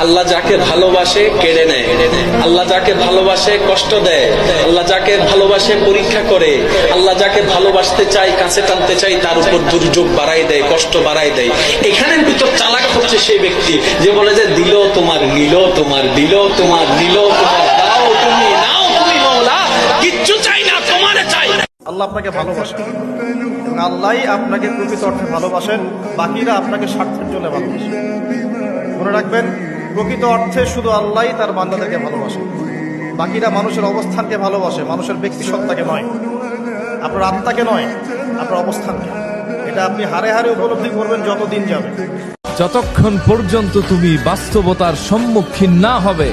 আল্লাহ যাকে ভালোবাসে কেড়ে নেয়, আল্লাহ যাকে ভালোবাসে কষ্ট দেয়, আল্লাহ যাকে ভালোবাসে পরীক্ষা করে, আল্লাহ যাকে ভালোবাসতে চাই কাছে টানতে চাই তার উপর দুর্যোগ বাড়াই দেয়, কষ্ট বাড়াই দেয়। এখানের ভিতর চালাক হচ্ছে সেই ব্যক্তি যে বলে যে দিল তোমার, নিল তোমার, দিল তোমার, নিল তোমার, দাও তুমি, নাও তুমি মাওলা, কিচ্ছু চাই না, তোমারে চাই। আল্লাহ আপনাকে ভালোবাসেন এবং আল্লাহই আপনাকে প্রকৃত অর্থে ভালোবাসেন, বাকিরা আপনাকে স্বার্থের জন্য ভালোবাসেন। মনে রাখবেন, প্রকৃত অর্থে শুধু আল্লাহই তার বান্দাদেরকে ভালোবাসে, বাকিরা মানুষের অবস্থানকে ভালোবাসে, মানুষের ব্যক্তি সত্তাকে নয়, আপনার আত্মাকে নয়, আপনার অবস্থানকে। এটা আপনি হারে হারে উপলব্ধি করবেন যত দিন যাবে। যতক্ষণ পর্যন্ত তুমি বাস্তবতার সম্মুখীন না হবে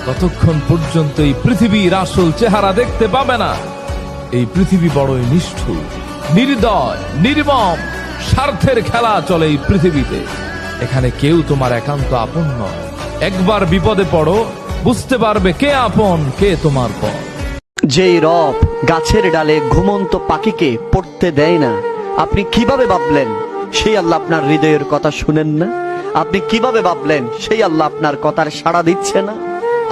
ততক্ষণ পর্যন্ত এই পৃথিবীর আসল চেহারা দেখতে পাবে না। এই পৃথিবী বড়ই নিষ্ঠুর, নির্দয়, নির্মম, স্বার্থের খেলা চলে এই পৃথিবীতে। এখানে কেউ তোমার একান্ত আপন নয়। একবার বিপদে পড়ো, বুঝতে পারবে কে আপন, কে তোমার পর। যেই রব গাছের ডালে ঘুমন্ত পাখিকে পড়তে দেয় না, আপনি কিভাবে ভাবলেন সেই আল্লাহ আপনার হৃদয়ের কথা শুনেন না? আপনি কিভাবে ভাবলেন সেই আল্লাহ আপনার কথার সাড়া দিচ্ছে না?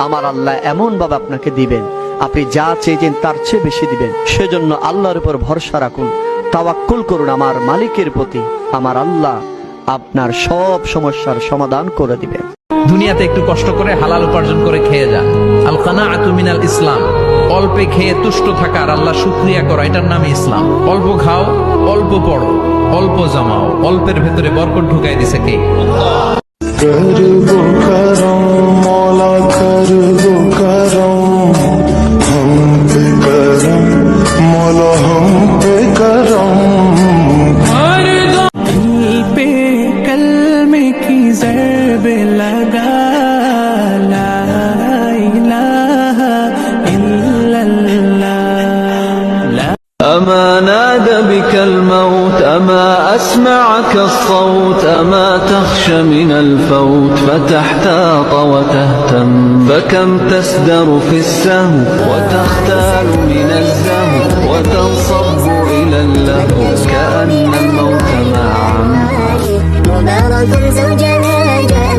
আমার আল্লাহ এমন ভাবে আপনাকে দিবেন, আপনি যা চেয়েছেন তার চেয়ে বেশি দিবেন। সেজন্য আল্লাহর উপর ভরসা রাখুন, তাওয়াক্কুল করুন আমার মালিকের প্রতি। আমার আল্লাহ আপনার সব সমস্যার সমাধান করে দিবেন। দুনিয়াতে একটু কষ্ট করে হালাল উপার্জন করে খেয়ে যা। আল কানাআতু মিনাল ইসলাম। অল্পে খেয়ে তুষ্ট থাকার, আল্লাহ শুকরিয়া করা, এটার নামই ইসলাম। অল্প খাও, অল্প পড়ো, অল্প জমাও, অল্পের ভেতরে বরকত ঢুকাই দিছে কে? করবো করম মৌলা, করবো করম हम पे करम मौला, हम पे करम। पे कलमे की ज़रब लगा, ला इलाहा इल्लल्लाह। أما نادى بك الموت، أما أسمعك الصوت، أما تخشى من الفوت فتحتاط وتهتم، فكم تسدر في السهو وتختال من الزهو وتنصب إلى اللهو كأن الموت معا. مبارك زوجنا جاء